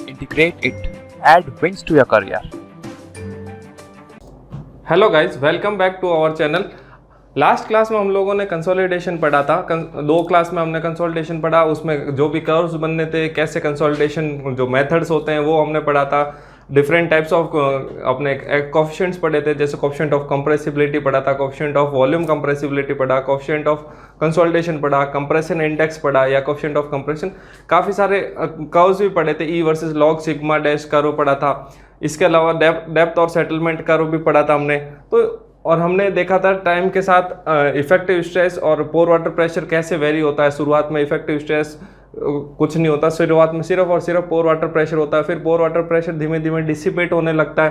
integrate it, add wings to your career. Hello guys, welcome back to our channel. Last class में हम लोगों ने consolidation पढ़ा था। दो क्लास में हमने कंसोलिडेशन पढ़ा, उसमें जो भी कर्व्स बनने थे, कैसे कंसोलिडेशन जो मेथड्स होते हैं वो हमने पढ़ा था। डिफरेंट टाइप्स ऑफ अपने कोफिशिएंट्स पढ़े थे, जैसे कोफिशिएंट ऑफ कंप्रेसिबिलिटी पढ़ा था, कोफिशिएंट ऑफ वॉल्यूम कंप्रेसिबिलिटी पढ़ा, कोफिशिएंट ऑफ कंसोलिडेशन पढ़ा, कंप्रेशन इंडेक्स पढ़ा या कोफिशिएंट ऑफ कंप्रेशन। काफ़ी सारे कर्व्स भी पढ़े थे, E versus log sigma dash curve पढ़ा था। इसके अलावा डेप्थ और सेटलमेंट कर्व भी पढ़ा था हमने। तो और हमने देखा था टाइम के साथ इफेक्टिव स्ट्रेस और पोर वाटर प्रेशर कैसे वेरी होता है। शुरुआत में इफेक्टिव स्ट्रेस कुछ नहीं होता, शुरुआत में सिर्फ और सिर्फ पोर वाटर प्रेशर होता है, फिर पोर वाटर प्रेशर धीमे धीमे डिसिपेट होने लगता है,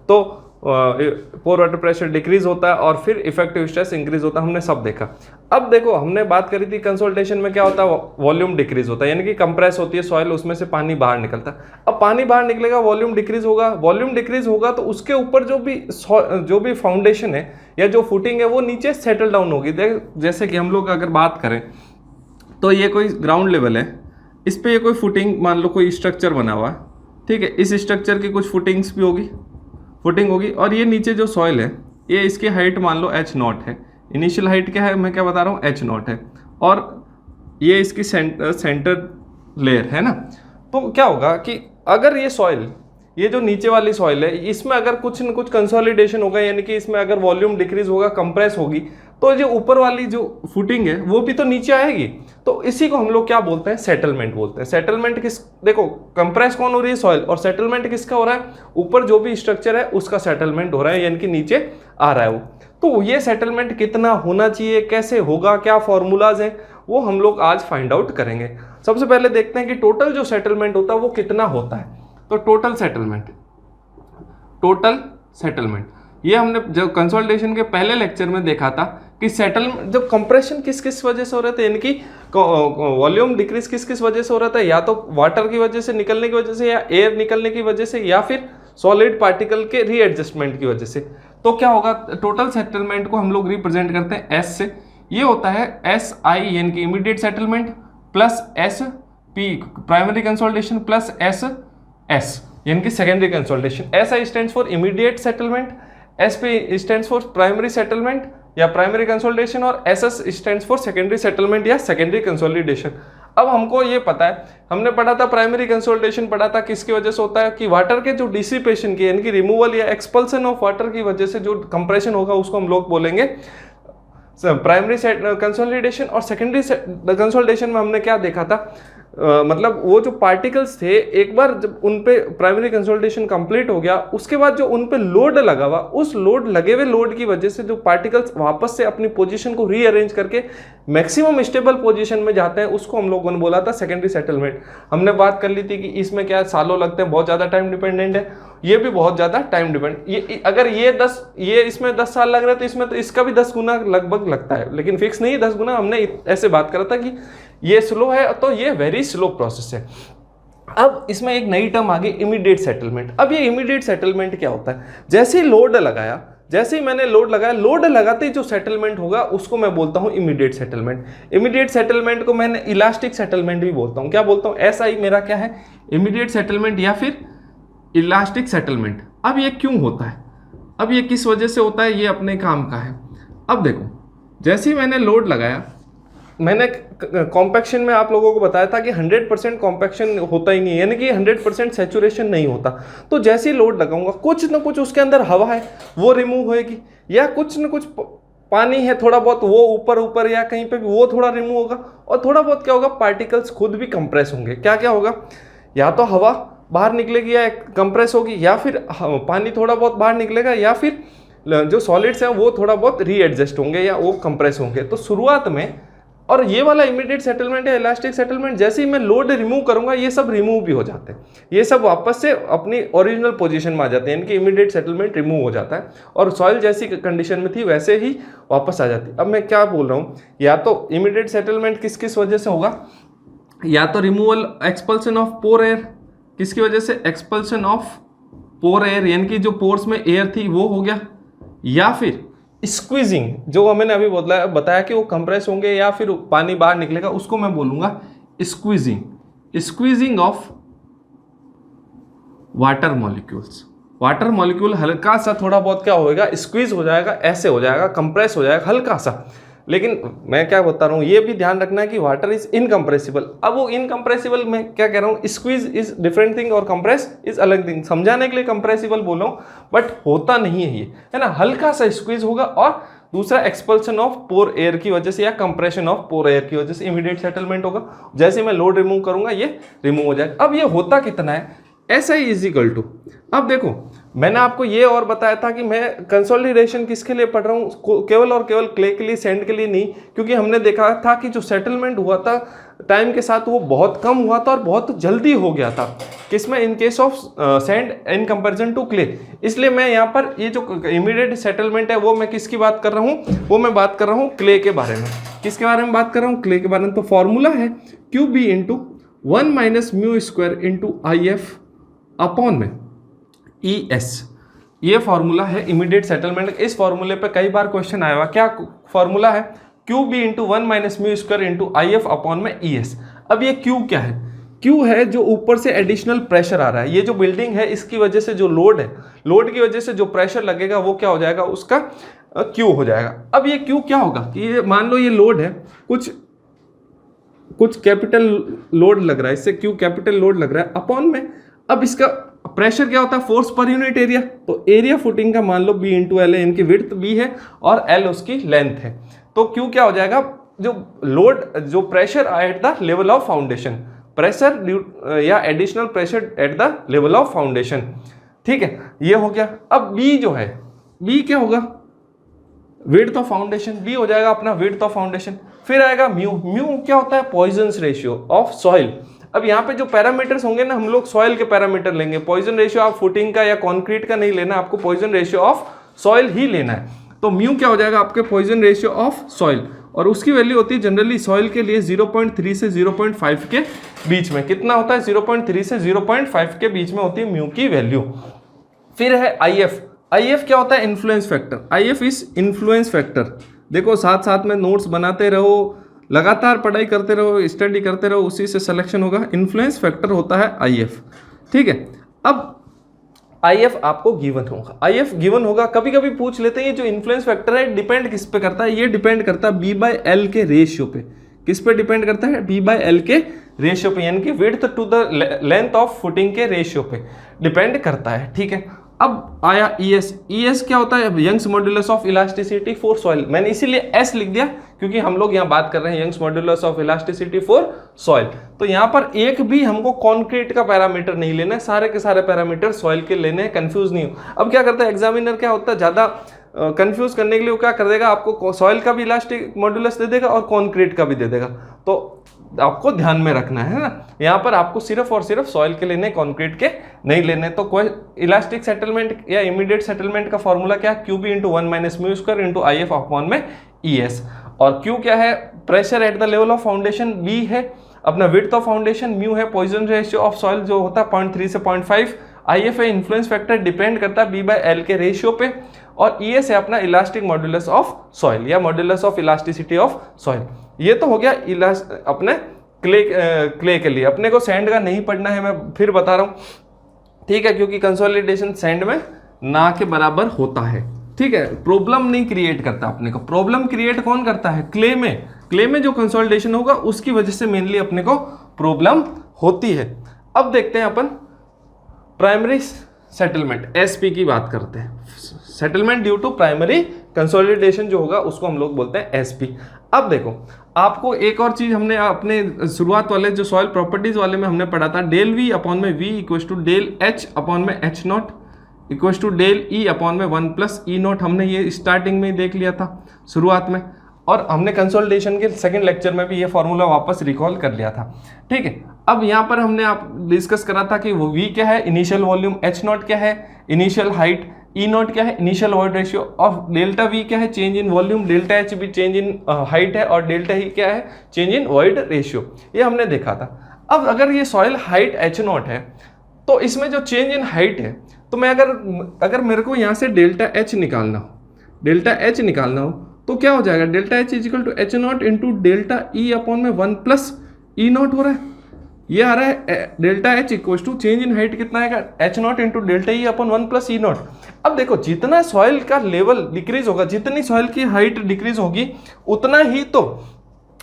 तो पोर वाटर प्रेशर डिक्रीज होता है और फिर इफेक्टिव स्ट्रेस इंक्रीज होता है। हमने सब देखा। अब देखो, हमने बात करी थी कंसोलिडेशन में क्या होता है, वॉल्यूम डिक्रीज होता है, यानी कि कंप्रेस होती है सॉइल, उसमें से पानी बाहर निकलता है। अब पानी बाहर निकलेगा, वॉल्यूम डिक्रीज होगा। वॉल्यूम डिक्रीज होगा तो उसके ऊपर जो भी फाउंडेशन है या जो फुटिंग है वो नीचे सेटल डाउन होगी। जैसे कि हम लोग अगर बात करें तो ये कोई ग्राउंड लेवल है, इस पे ये कोई फुटिंग, मान लो कोई स्ट्रक्चर बना हुआ है, ठीक है। इस स्ट्रक्चर की कुछ फुटिंग होगी और ये नीचे जो सॉइल है, ये इसकी हाइट मान लो h0 है। इनिशियल हाइट क्या है, मैं क्या बता रहा हूँ, h0 है, और ये इसकी सेंटर लेयर है ना। तो क्या होगा कि अगर ये सॉइल, ये जो नीचे वाली सॉइल है, इसमें अगर कुछ न कुछ कंसोलिडेशन होगा, यानी कि इसमें अगर वॉल्यूम डिक्रीज होगा, कंप्रेस होगी, तो जो ऊपर वाली जो फुटिंग है वो भी तो नीचे आएगी। तो इसी को हम लोग क्या बोलते हैं, सेटलमेंट बोलते हैं। सेटलमेंट देखो, कंप्रेस कौन हो रही है, सॉइल, और सेटलमेंट किसका हो रहा है, ऊपर जो भी स्ट्रक्चर है उसका सेटलमेंट हो रहा है, यानी कि नीचे आ रहा है वो। तो ये सेटलमेंट कितना होना चाहिए, कैसे होगा, क्या फॉर्मूलाज हैं, वो हम लोग आज फाइंड आउट करेंगे। सबसे पहले देखते हैं कि टोटल जो सेटलमेंट होता है वो कितना होता है। तो टोटल सेटलमेंट ये हमने जो कंसोलिडेशन के पहले लेक्चर में देखा था कि सेटलमेंट, जो कंप्रेशन किस किस वजह से हो रहे थे, यानी कि वॉल्यूम डिक्रीज किस किस वजह से हो रहा था, या तो वाटर की वजह से निकलने की वजह से, या एयर निकलने की वजह से, या फिर सॉलिड पार्टिकल के रीएडजस्टमेंट की वजह से। तो क्या होगा, टोटल सेटलमेंट को हम लोग रिप्रेजेंट करते हैं एस से। ये होता है एस आई, यानी कि immediate settlement, plus S P primary consolidation, plus S यानी कि secondary consolidation. S I stands for immediate settlement, S P stands for primary settlement या प्राइमरी कंसोलिडेशन, और S S stands for secondary settlement या secondary consolidation. अब हमको ये पता है, हमने पढ़ा था प्राइमरी कंसोलिडेशन पढ़ा था, किसकी वजह से होता है कि वाटर के जो डिसिपेशन की, यानी कि रिमूवल या एक्सपल्सन ऑफ वाटर की वजह से जो कंप्रेशन होगा उसको हम लोग बोलेंगे प्राइमरी कंसोलिडेशन। और सेकेंडरी कंसोलिडेशन में हमने क्या देखा था, मतलब वो जो पार्टिकल्स थे, एक बार जब उन पे प्राइमरी कंसोलिडेशन कंप्लीट हो गया, उसके बाद जो उन पे लोड लगा हुआ, उस लगे हुए लोड की वजह से जो पार्टिकल्स वापस से अपनी पोजीशन को रीअरेंज करके मैक्सिमम स्टेबल पोजीशन में जाते हैं, उसको हम लोगों ने बोला था सेकेंडरी सेटलमेंट। हमने बात कर ली थी कि इसमें क्या सालों लगते हैं, बहुत ज़्यादा टाइम डिपेंडेंट है, ये भी बहुत ज़्यादा टाइम डिपेंड। ये अगर ये इसमें 10 साल लग रहे हैं तो इसमें तो इसका भी 10 गुना लगभग लगता है, लेकिन फिक्स नहीं 10 गुना। हमने ऐसे बात करा था कि ये स्लो है, तो ये वेरी स्लो प्रोसेस है। अब इसमें एक नई टर्म आ गई, इमीडिएट सेटलमेंट। अब ये इमीडिएट सेटलमेंट क्या होता है, जैसे ही मैंने लोड लगाया, लोड लगाते ही जो सेटलमेंट होगा उसको मैं बोलता हूं इमीडिएट सेटलमेंट। इमीडिएट सेटलमेंट को मैंने इलास्टिक सेटलमेंट भी बोलता हूं। क्या बोलता हूं, एस आई मेरा क्या है, इमीडिएट सेटलमेंट या फिर इलास्टिक सेटलमेंट। अब ये क्यों होता है, अब ये किस वजह से होता है, ये अपने काम का है। अब देखो, जैसे ही मैंने लोड लगाया, मैंने कॉम्पैक्शन में आप लोगों को बताया था कि 100% कॉम्पैक्शन होता ही नहीं है, यानी कि 100% सैचुरेशन नहीं होता। तो जैसे ही लोड लगाऊंगा, कुछ ना कुछ उसके अंदर हवा है वो रिमूव होएगी, या कुछ ना कुछ पानी है थोड़ा बहुत, वो ऊपर या कहीं पे भी वो थोड़ा रिमूव होगा, और थोड़ा बहुत क्या होगा, पार्टिकल्स खुद भी कंप्रेस होंगे। क्या होगा, या तो हवा बाहर निकलेगी या कंप्रेस होगी, या फिर पानी थोड़ा बहुत बाहर निकलेगा, या फिर जो सॉलिड्स हैं वो थोड़ा बहुत रीएडजस्ट होंगे या वो कंप्रेस होंगे। तो शुरुआत में, और ये वाला इमीडिएट सेटलमेंट है, इलास्टिक सेटलमेंट, जैसे ही मैं लोड रिमूव करूंगा ये सब रिमूव भी हो जाते हैं, ये सब वापस से अपनी ओरिजिनल पोजीशन में आ जाते हैं, यानी कि इमीडिएट सेटलमेंट रिमूव हो जाता है और सॉइल जैसी कंडीशन में थी वैसे ही वापस आ जाती है। अब मैं क्या बोल रहा हूँ, या तो इमीडिएट सेटलमेंट किस किस वजह से होगा, या तो removal expulsion of pore air, किसकी वजह से, एक्सपल्सन ऑफ पोर एयर, यानी कि जो पोर्स में एयर थी वो हो गया, या फिर स्क्वीजिंग, जो मैंने अभी बताया कि वो कंप्रेस होंगे या फिर पानी बाहर निकलेगा, उसको मैं बोलूंगा squeezing of water molecules. Water molecule हल्का सा थोड़ा बहुत क्या होएगा, स्क्वीज हो जाएगा, ऐसे हो जाएगा, कंप्रेस हो जाएगा हल्का सा। लेकिन मैं क्या बता रहा हूँ, ये भी ध्यान रखना है कि वाटर इज इनकम्प्रेसिबल। अब वो इनकम्प्रेसिबल मैं क्या कह रहा हूँ, स्क्वीज इज डिफरेंट थिंग और कंप्रेस इज अलग थिंग। समझाने के लिए कंप्रेसिबल बोला हूँ, बट होता नहीं है ये, है ना। हल्का सा स्क्वीज होगा और दूसरा एक्सपल्सन ऑफ पोर एयर की वजह से या कंप्रेशन ऑफ पोर एयर की वजह से इमीडिएट सेटलमेंट होगा। जैसे मैं लोड रिमूव करूंगा ये रिमूव हो जाएगा। अब ये होता कितना है, ऐसा ही इज इक्वल टू, अब देखो मैंने आपको ये और बताया था कि मैं कंसोलिडेशन किसके लिए पढ़ रहा हूँ, केवल और केवल क्ले के लिए, सैंड के लिए नहीं, क्योंकि हमने देखा था कि जो सेटलमेंट हुआ था टाइम के साथ वो बहुत कम हुआ था और बहुत जल्दी हो गया था, किसमें, in case of sand in comparison to clay. इसलिए मैं यहाँ पर ये जो इमीडिएट सेटलमेंट है वो मैं किसकी बात कर रहा हूँ, वो मैं बात कर रहा हूँ क्ले के बारे में। किसके बारे में बात कर रहा हूँ, क्ले के बारे में। तो फॉर्मूला है q b into 1 minus mu square into I f upon में ई एस। ये फॉर्मूला है इमीडिएट सेटलमेंट। इस फॉर्मूले पे कई बार क्वेश्चन आया हुआ। क्या फॉर्मूला है, q b into 1 minus mu square into I f upon में ई एस। अब ये क्यू क्या है, क्यू है जो ऊपर से एडिशनल प्रेशर आ रहा है। ये जो बिल्डिंग है इसकी वजह से जो लोड है, लोड की वजह से जो प्रेशर लगेगा वो क्या हो जाएगा, उसका क्यू हो जाएगा। अब ये क्यू क्या होगा कि ये मान लो ये लोड है, कुछ कैपिटल लोड लग रहा है, इससे क्यू कैपिटल लोड लग रहा है अपॉन में। अब इसका प्रेशर क्या होता है, फोर्स पर यूनिट एरिया। तो एरिया फुटिंग का मान लो बी इंटू एल है, इनकी विड्थ बी है और एल उसकी लेंथ है। तो क्यू क्या हो जाएगा, जो लोड, जो pressure at the level of foundation, pressure या additional pressure at the level of foundation. ठीक है, ये हो गया। अब बी जो है, बी क्या होगा, विड्थ ऑफ फाउंडेशन, बी हो जाएगा अपना विड्थ ऑफ फाउंडेशन। फिर आएगा म्यू, म्यू क्या होता है, पॉइजन रेशियो ऑफ सॉइल। अब यहाँ पे जो पैरामीटर्स होंगे ना, हम लोग सॉइल के पैरामीटर लेंगे। पॉइजन रेशियो ऑफ फुटिंग का या कंक्रीट का नहीं लेना, आपको पॉइजन रेशियो ऑफ सॉइल ही लेना है। तो म्यू क्या हो जाएगा, आपके पॉइजन रेशियो ऑफ सॉइल, और उसकी वैल्यू होती है जनरली सॉइल के लिए 0.3 से 0.5 के बीच में। कितना होता है, 0.3 से 0.5 के बीच में होती है म्यू की वैल्यू। फिर है आई एफ। आई एफ क्या होता है, influence factor. I F is influence factor. देखो साथ साथ में नोट्स बनाते रहो, लगातार पढ़ाई करते रहो, स्टडी करते रहो, उसी से सिलेक्शन होगा। इन्फ्लुएंस फैक्टर होता है आई एफ। ठीक है, अब आई एफ आपको गिवन होगा, आई एफ गिवन होगा। कभी कभी पूछ लेते हैं ये जो इन्फ्लुएंस फैक्टर है डिपेंड किस पे करता है, ये डिपेंड करता है बी बाय एल के रेशियो पे। किस पे डिपेंड करता है, बी बाय एल के रेशियो पे, यानी कि width to the length of footing के रेशियो पे डिपेंड करता है। ठीक है, अब आया ई एस। ई एस क्या होता है, Young's modulus of elasticity for soil. मैंने इसीलिए एस लिख दिया क्योंकि हम लोग यहाँ बात कर रहे हैं Young's modulus of elasticity for soil. तो यहाँ पर एक भी हमको कॉन्क्रीट का पैरामीटर नहीं लेना है, सारे के सारे पैरामीटर सॉइल के लेने हैं, कंफ्यूज नहीं हो। अब क्या करता है एग्जामिनर, क्या होता है ज्यादा कंफ्यूज करने के लिए वो क्या कर देगा, आपको सॉइल का भी इलास्टिक मॉड्यूलस दे देगा और कॉन्क्रीट का भी दे देगा। तो आपको ध्यान में रखना है ना, यहाँ पर आपको सिर्फ और सिर्फ सॉइल के लेने, कंक्रीट के नहीं लेने। तो कोई इलास्टिक सेटलमेंट या इमीडिएट सेटलमेंट का फॉर्मूला क्या है, q b into 1 minus mu square into I f upon में ई एस। और क्यू क्या है, pressure at the level of foundation, b है अपना विड्थ ऑफ फाउंडेशन, म्यू है पॉइजन रेशियो ऑफ सॉइल जो होता है 0.3 से 0.5, आई एफ है इन्फ्लुएंस फैक्टर डिपेंड करता है बी बाय एल के रेशियो पे, और ई एस है अपना इलास्टिक मॉड्यूलस ऑफ सॉइल या modulus of elasticity of soil. ये तो हो गया अपने क्ले के लिए। अपने को सैंड का नहीं पढ़ना है, मैं फिर बता रहा हूँ। ठीक है, क्योंकि कंसोलिडेशन सैंड में ना के बराबर होता है। ठीक है, प्रॉब्लम नहीं क्रिएट करता अपने को। प्रॉब्लम क्रिएट कौन करता है, क्ले में। क्ले में जो कंसोलिडेशन होगा उसकी वजह से मेनली अपने को प्रॉब्लम होती है। अब देखते हैं अपन प्राइमरी सेटलमेंट, एसपी की बात करते हैं। Settlement due to primary consolidation जो होगा उसको हम लोग बोलते हैं एसपी। अब देखो, आपको एक और चीज हमने अपने शुरुआत वाले जो सॉइल प्रॉपर्टीज वाले में हमने पढ़ा था, डेल वी अपॉन में V equal to del H upon में H naught equal to del E upon में 1 प्लस ई नॉट। हमने ये स्टार्टिंग में ही देख लिया था शुरुआत में, और हमने कंसोलिडेशन के सेकंड लेक्चर में भी ये फॉर्मूला वापस रिकॉल कर लिया था। ठीक है, अब यहाँ पर हमने आप डिस्कस करा था कि वो वी क्या है, इनिशियल वॉल्यूम, एच नॉट क्या है, इनिशियल हाइट, ई नॉट क्या है, इनिशियल वॉइड रेशियो, और डेल्टा वी क्या है, change in volume, delta H भी चेंज इन हाइट है, और डेल्टा ही क्या है, चेंज इन वॉइड रेशियो। ये हमने देखा था। अब अगर ये सॉइल हाइट एच नॉट है तो इसमें जो चेंज इन हाइट है, तो मैं अगर मेरे को यहाँ से डेल्टा एच निकालना हो तो क्या हो जाएगा, delta h is equal to H not into delta e upon में 1 प्लस ई नॉट हो रहा है। ये आ रहा है delta H equal to change in height कितना आएगा, h not into delta e upon 1 plus E not. अब देखो जितना सॉइल का लेवल डिक्रीज होगा, जितनी सॉइल की हाइट डिक्रीज होगी उतना ही तो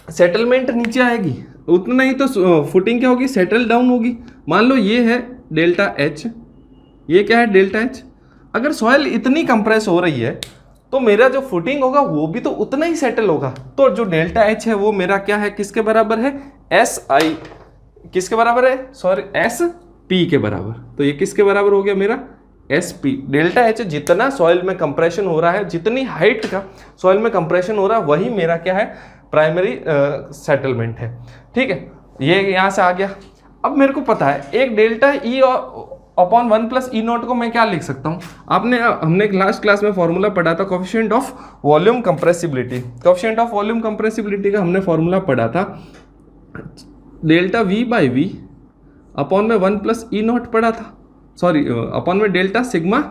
सेटलमेंट नीचे आएगी, उतना ही तो फुटिंग क्या होगी, सेटल डाउन होगी। मान लो ये है डेल्टा एच, ये क्या है डेल्टा एच। अगर सॉइल इतनी कंप्रेस हो रही है तो मेरा जो फुटिंग होगा वो भी तो उतना ही सेटल होगा। तो जो डेल्टा एच है वो मेरा क्या है, किसके बराबर है, एस आई, किसके बराबर है, सॉरी एस पी के बराबर। तो ये किसके बराबर हो गया मेरा, एस पी। डेल्टा एच जितना सॉइल में कंप्रेशन हो रहा है, जितनी हाइट का सॉइल में कंप्रेशन हो रहा है, वही मेरा क्या है, प्राइमरी सेटलमेंट है। ठीक है, ये यहाँ से आ गया। अब मेरे को पता है एक delta e upon 1 plus E not को मैं क्या लिख सकता हूँ, हमने लास्ट क्लास में फॉर्मूला पढ़ा था coefficient of volume compressibility. Coefficient of volume compressibility का हमने फॉर्मूला पढ़ा था delta v by v upon में 1 प्लस ई नॉट पढ़ा था, सॉरी अपॉन में डेल्टा सिग्मा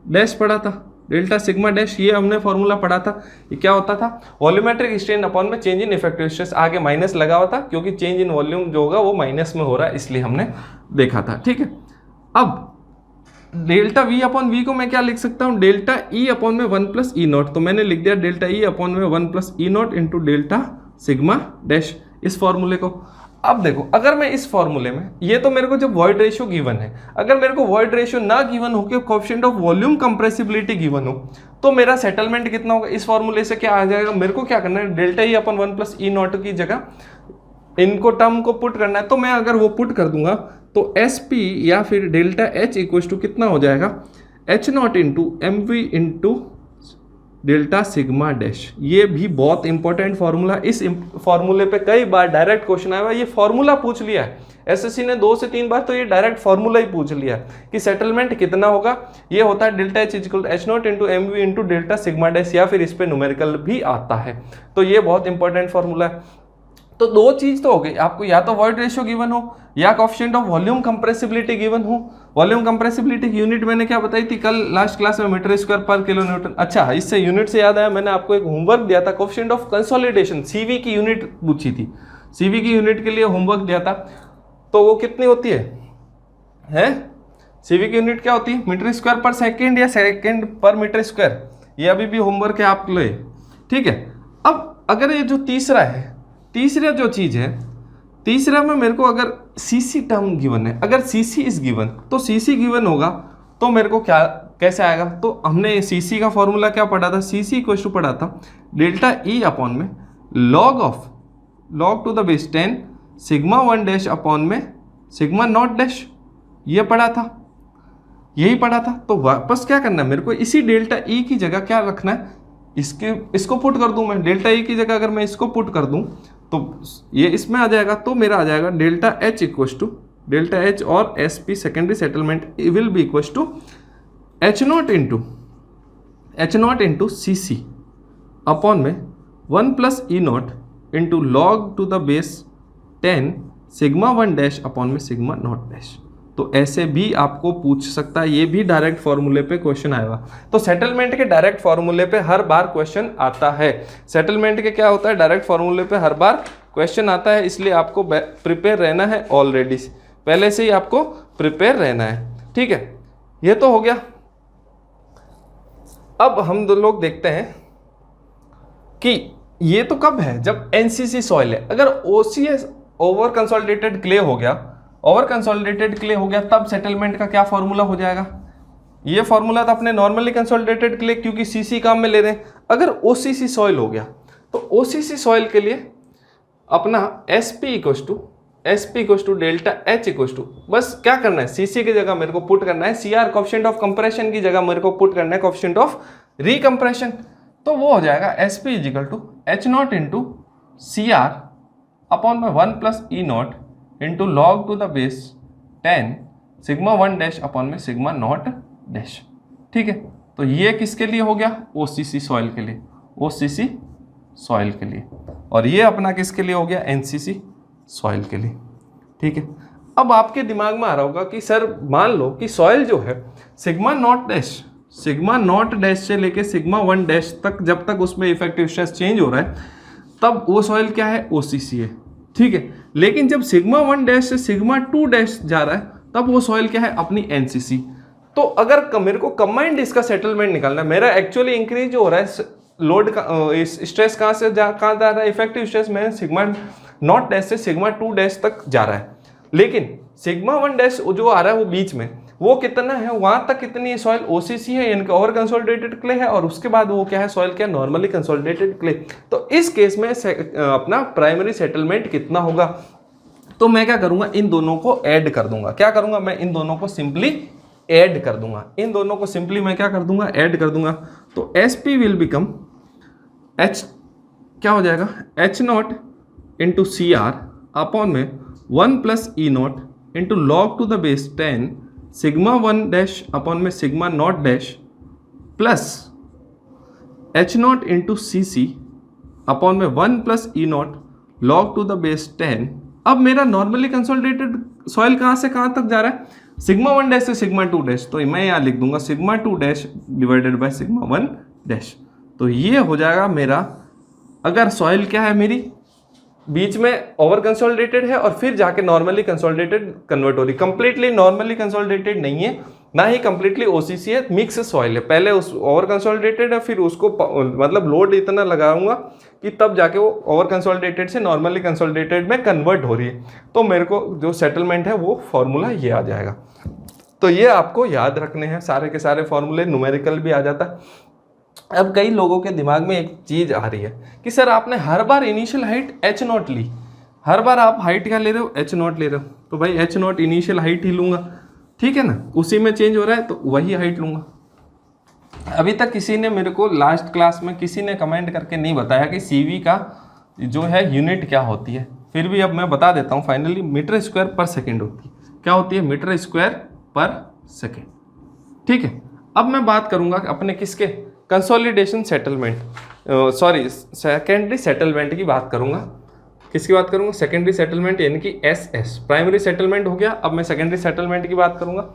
डैश पढ़ा था, डेल्टा सिग्मा डैश, ये हमने फॉर्मूला पढ़ा था। ये क्या होता था, वॉल्यूमेट्रिक स्ट्रेन अपॉन में चेंज इन इफेक्टिव स्ट्रेस, आगे माइनस लगा हुआ था क्योंकि चेंज इन वॉल्यूम जो होगा वो माइनस में हो रहा है, इसलिए हमने देखा था। ठीक है, अब डेल्टा वी अपॉन वी को मैं क्या लिख सकता हूँ, डेल्टा ई अपॉन में 1 प्लस ई नॉट। तो मैंने लिख दिया डेल्टा ई अपॉन में 1 plus E not into delta sigma dash, इस फॉर्मूले को। अब देखो अगर मैं इस फॉर्मूले में, ये तो मेरे को जब वॉइड रेशियो गिवन है, अगर मेरे को वॉइड रेशियो ना गिवन हो के coefficient of volume compressibility given हो तो मेरा सेटलमेंट कितना होगा, इस फॉर्मूले से क्या आ जाएगा, मेरे को क्या करना है, delta e upon 1 plus E not की जगह इनको टर्म को पुट करना है। तो मैं अगर वो पुट कर दूंगा तो एस पी या फिर डेल्टा एच इक्वल टू कितना हो जाएगा, h not into m v into delta sigma dash. ये भी बहुत इंपॉर्टेंट फॉर्मूला, इस फॉर्मूले पे कई बार डायरेक्ट क्वेश्चन आया हुआ, ये फॉर्मूला पूछ लिया है एसएससी ने 2 से 3 बार, तो ये डायरेक्ट फॉर्मूला ही पूछ लिया कि सेटलमेंट कितना होगा। ये होता है delta H equal h not into m v into delta sigma dash, या फिर इस पे न्यूमेरिकल भी आता है। तो ये बहुत इंपॉर्टेंट फॉर्मूला है। तो 2 चीज तो हो गई आपको, या तो वॉइड रेशियो गिवन हो या coefficient of volume compressibility given हो। वॉल्यूम कंप्रेसिबिलिटी की यूनिट मैंने क्या बताई थी कल लास्ट क्लास में, मीटर स्क्वायर पर किलो न्यूटन। अच्छा, इससे यूनिट से याद आया, मैंने आपको एक होमवर्क दिया था, कोएफिशिएंट ऑफ कंसोलिडेशन, सीवी की यूनिट पूछी थी, सीवी की यूनिट के लिए होमवर्क दिया था। तो वो कितनी होती है सीवी की यूनिट क्या होती है, मीटर स्क्वायर पर सेकेंड या सेकेंड पर मीटर स्क्वायर। ये अभी भी होमवर्क है आप लिए, ठीक है। अब अगर ये जो तीसरा जो चीज है, तीसरा में मेरे को अगर सीसी टर्म गिवन है, अगर सीसी इज गिवन, तो सीसी गिवन होगा तो मेरे को क्या कैसे आएगा, तो हमने सीसी का फॉर्मूला क्या पढ़ा था, सीसी इक्वल टू पढ़ा था डेल्टा ई अपॉन में log to the base 10 sigma 1 dash upon में सिग्मा नॉट डैश, ये पढ़ा था, यही पढ़ा था। तो वापस क्या करना है मेरे को, इसी डेल्टा ई की जगह क्या रखना है, इसको पुट कर दूं मैं, डेल्टा ई की जगह अगर मैं इसको पुट कर दूं तो ये इसमें आ जाएगा, तो मेरा आ जाएगा delta H equal to delta H और S P secondary settlement will be equal to H not into C C upon में 1 plus E not into log to the base 10 sigma 1 dash upon में sigma not dash. तो ऐसे भी आपको पूछ सकता है, ये भी डायरेक्ट फॉर्मूले पे क्वेश्चन आएगा। तो सेटलमेंट के डायरेक्ट फॉर्मूले पे हर बार क्वेश्चन आता है। सेटलमेंट के क्या होता है, डायरेक्ट फॉर्मूले पे हर बार क्वेश्चन आता है, इसलिए आपको प्रिपेयर रहना है, ऑलरेडी पहले से ही आपको प्रिपेयर रहना है, ठीक है। ये तो हो गया। अब हम दो लोग देखते हैं कि ये तो कब है, जब एनसीसी सॉइल है। अगर ओसीएस ओवर कंसोलिडेटेड क्ले हो गया, तब सेटलमेंट का क्या फॉर्मूला हो जाएगा। ये फॉर्मूला तो अपने नॉर्मली कंसोलिडेटेड क्ले, क्योंकि सीसी काम में ले रहे हैं। अगर ओसीसी सॉइल हो गया तो ओसीसी सॉइल के लिए अपना SP equal to delta H equal to, बस क्या करना है, सीसी की जगह मेरे को पुट करना है सीआर, कोएफिशिएंट ऑफ कंप्रेशन की जगह मेरे को पुट करना है कोएफिशिएंट ऑफ रिकम्प्रेशन। तो वो हो जाएगा SP is equal to H not into C R upon में 1 plus E not into log to the base 10 sigma 1 dash upon में सिग्मा नॉट डैश, ठीक है। तो ये किसके लिए हो गया, ओसीसी सॉइल के लिए, ओसीसी सॉइल के लिए। और ये अपना किसके लिए हो गया, एनसीसी सॉइल के लिए, ठीक है। अब आपके दिमाग में आ रहा होगा कि सर मान लो कि सॉइल जो है सिग्मा नॉट डैश से लेके सिग्मा 1 डैश तक, जब तक उसमें इफेक्टिव स्ट्रेस चेंज हो रहा है, तब वो सॉइल क्या है, ओसीसी है। ठीक है। लेकिन जब सिग्मा 1 डैश से सिग्मा 2 डैश जा रहा है तब वो सॉइल क्या है, अपनी एनसीसी। तो अगर मेरे को कंबाइंड इसका सेटलमेंट निकालना है, मेरा एक्चुअली इंक्रीज जो हो रहा है लोड का स्ट्रेस कहाँ से कहाँ जा रहा है, इफेक्टिव स्ट्रेस में सिग्मा नॉट डैश से सिग्मा 2 डैश तक जा रहा है, लेकिन सिग्मा 1 डैश जो आ रहा है वो बीच में, वो कितना है, वहां तक कितनी सॉइल ओसीसी है, यानी कि ओवर कंसोलिडेटेड क्ले है, और उसके बाद वो क्या है, सॉइल क्या, नॉर्मली कंसोलिडेटेड क्ले। तो इस केस में अपना प्राइमरी सेटलमेंट कितना होगा, तो मैं क्या करूंगा, इन दोनों को ऐड कर दूंगा। क्या करूंगा, मैं इन दोनों को सिंपली ऐड कर दूंगा। इन दोनों को सिंपली मैं क्या कर दूंगा, ऐड कर दूंगा। तो SP विल बिकम H, क्या हो जाएगा, H0 इंटू CR अपॉन में 1 plus E0 into log to the base 10 sigma 1 dash upon में sigma not dash plus H0 into CC upon में 1 plus E0 log to the base 10। अब मेरा normally consolidated soil कहाँ से कहाँ तक जा रहा है, सिग्मा 1 डैश से सिग्मा 2 डैश, तो मैं यहाँ लिख दूंगा sigma 2 dash divided by sigma 1 dash. तो ये हो जाएगा मेरा, अगर सॉइल क्या है मेरी बीच में ओवर कंसोलिडेटेड है और फिर जाके नॉर्मली कंसोलिडेटेड कन्वर्ट हो रही, कंप्लीटली नॉर्मली कंसोलिडेटेड नहीं है, ना ही कंप्लीटली ओसीसी है, मिक्स सॉइल है। पहले उस ओवर कंसोलिडेटेड है, फिर उसको मतलब लोड इतना लगाऊंगा कि तब जाके वो ओवर कंसोलिडेटेड से नॉर्मली कंसोलिडेटेड में कन्वर्ट हो रही है। तो मेरे को जो सेटलमेंट है वो फॉर्मूला ये आ जाएगा। तो ये आपको याद रखने हैं सारे के सारे फॉर्मूले, न्यूमेरिकल भी आ जाता है। अब कई लोगों के दिमाग में एक चीज़ आ रही है कि सर आपने हर बार इनिशियल हाइट H0 ली, हर बार आप हाइट क्या ले रहे हो, H0 ले रहे हो, तो भाई H0 इनिशियल हाइट ही लूँगा, ठीक है ना, उसी में चेंज हो रहा है तो वही हाइट लूँगा। अभी तक किसी ने मेरे को लास्ट क्लास में किसी ने कमेंट करके नहीं बताया कि CV का जो है यूनिट क्या होती है, फिर भी अब मैं बता देता हूँ फाइनली, मीटर स्क्वायर पर सेकेंड होती है। क्या होती है, मीटर स्क्वायर पर सेकेंड, ठीक है। अब मैं बात करूँगा अपने किसके, consolidation settlement, sorry secondary settlement की बात करूंगा। किसकी बात करूंगा, सेकेंडरी सेटलमेंट, यानी कि SS। प्राइमरी सेटलमेंट हो गया, अब मैं सेकेंडरी सेटलमेंट की बात करूंगा।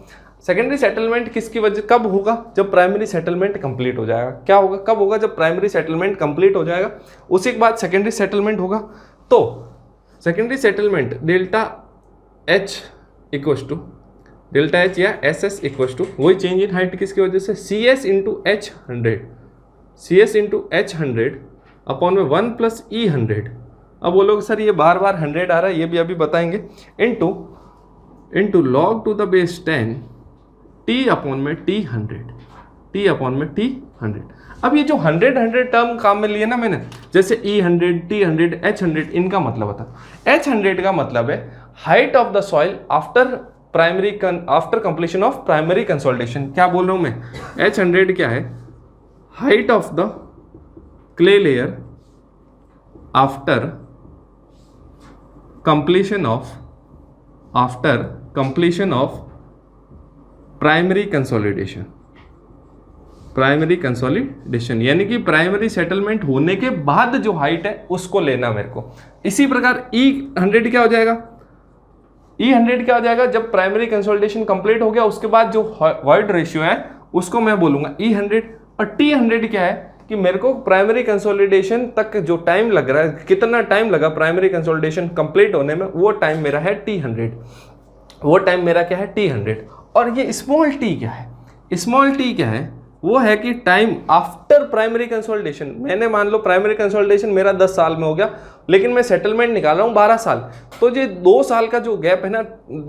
सेकेंडरी सेटलमेंट किसकी वजह, कब होगा, जब प्राइमरी सेटलमेंट कंप्लीट हो जाएगा। क्या होगा, कब होगा, जब प्राइमरी सेटलमेंट कंप्लीट हो जाएगा, उसी के बाद सेकेंडरी सेटलमेंट होगा। तो secondary settlement delta H equal to delta H या SS इक्वल टू वही चेंज इन हाइट किसकी वजह से, CS into H100, CS into H100 upon में 1 प्लस E100। अब बोलोगे सर ये बार बार 100 आ रहा है, ये भी अभी बताएंगे, into log to the base 10 T upon में T100, T अपॉन में T100। अब ये जो 100 टर्म काम में लिए ना मैंने, जैसे E100, T100, H100, इनका मतलब होता है, H100 का मतलब है height of the soil after completion of primary consolidation. क्या बोल रहा हूं मैं, H100 क्या है, height of the clay layer after completion of primary consolidation, यानी कि प्राइमरी सेटलमेंट होने के बाद जो हाइट है उसको लेना मेरे को। इसी प्रकार E100 क्या हो जाएगा, E100 क्या हो जाएगा, जब प्राइमरी कंसोलिडेशन कंप्लीट हो गया उसके बाद जो वॉइड रेशियो है उसको मैं बोलूंगा E100। और T100 क्या है कि मेरे को प्राइमरी कंसोलिडेशन तक जो टाइम लग रहा है, कितना टाइम लगा प्राइमरी कंसोलिडेशन कंप्लीट होने में, वो टाइम मेरा है T100, वो टाइम मेरा क्या है T100। और ये स्मॉल t क्या है, स्मॉल t क्या है, वो है कि टाइम आफ्टर प्राइमरी कंसोलिडेशन। मैंने मान लो प्राइमरी कंसोलिडेशन मेरा 10 साल में हो गया, लेकिन मैं सेटलमेंट निकाल रहा हूँ 12 साल, तो ये 2 साल का जो गैप है ना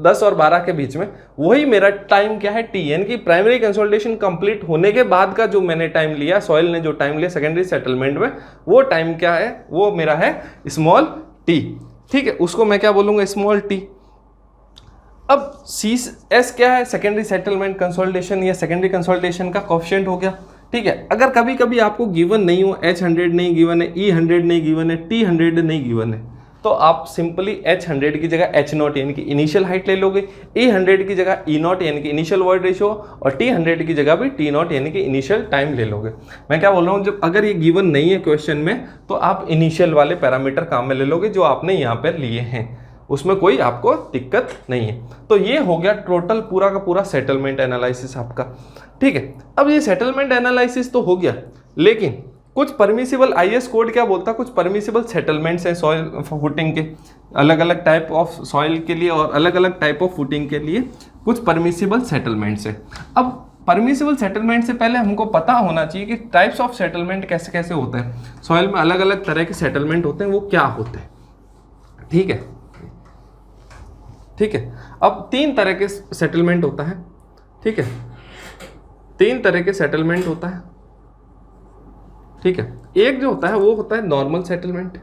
10 और 12 के बीच में, वही मेरा टाइम क्या है T, यानी कि प्राइमरी कंसोलिडेशन कंप्लीट होने के बाद का जो मैंने टाइम लिया, सॉइल ने जो टाइम लिया सेकेंडरी सेटलमेंट में, वो टाइम क्या है, वो मेरा है स्मॉल t, ठीक है। उसको मैं क्या बोलूँगा, स्मॉल t। अब CS क्या है, सेकेंडरी सेटलमेंट कंसोलिडेशन या सेकेंडरी कंसोलिडेशन का कोएफिशिएंट हो गया, ठीक है। अगर कभी कभी आपको गिवन नहीं हो, H100 नहीं गिवन है, E100 नहीं गिवन है, T100 नहीं गिवन है, तो आप सिंपली H100 की जगह H0 यानी कि इनिशियल हाइट ले लोगे, E100 की जगह E0 यानी कि इनिशियल वॉइड रेशियो, और T100 की जगह भी T0 यानी कि इनिशियल टाइम ले लोगे। मैं क्या बोल रहा हूँ, जब अगर ये गिवन नहीं है क्वेश्चन में, तो आप इनिशियल वाले पैरामीटर काम में ले लोगे जो आपने यहाँ पर लिए हैं, उसमें कोई आपको दिक्कत नहीं है। तो ये हो गया टोटल पूरा का पूरा सेटलमेंट एनालिसिस आपका, ठीक है। अब ये सेटलमेंट एनालिसिस तो हो गया, लेकिन कुछ परमिसिबल IS कोड क्या बोलता है, कुछ परमिसिबल सेटलमेंट्स हैं सॉइल फुटिंग के, अलग अलग टाइप ऑफ सॉइल के लिए और अलग अलग टाइप ऑफ फुटिंग के लिए कुछ परमिसिबल सेटलमेंट्स है। अब परमिसिबल सेटलमेंट से पहले हमको पता होना चाहिए कि टाइप्स ऑफ सेटलमेंट कैसे कैसे होते हैं, सॉइल में अलग अलग तरह के सेटलमेंट होते हैं, वो क्या होते हैं। ठीक है, ठीक है। अब 3 तरह के सेटलमेंट होता है। ठीक है, 3 तरह के सेटलमेंट होता है। ठीक है, एक जो होता है वो होता है नॉर्मल सेटलमेंट,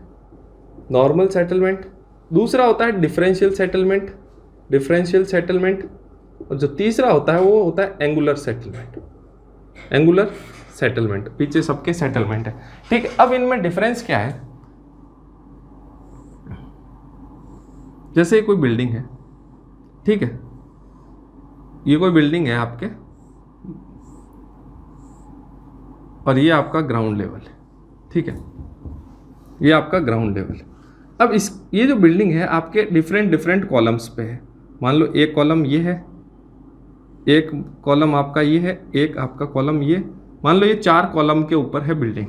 नॉर्मल सेटलमेंट। दूसरा होता है डिफरेंशियल सेटलमेंट, डिफरेंशियल सेटलमेंट। और जो तीसरा होता है वो होता है एंगुलर सेटलमेंट, एंगुलर सेटलमेंट। पीछे सबके सेटलमेंट है। ठीक है, अब इनमें डिफरेंस क्या है? जैसे कोई बिल्डिंग है, ठीक है, ये कोई बिल्डिंग है आपके, और ये आपका ग्राउंड लेवल है। ठीक है, ये आपका ग्राउंड लेवल है। अब ये जो बिल्डिंग है आपके डिफरेंट डिफरेंट कॉलम्स पे है। मान लो एक कॉलम ये है, एक कॉलम आपका ये है, एक आपका कॉलम ये, मान लो ये 4 कॉलम के ऊपर है बिल्डिंग।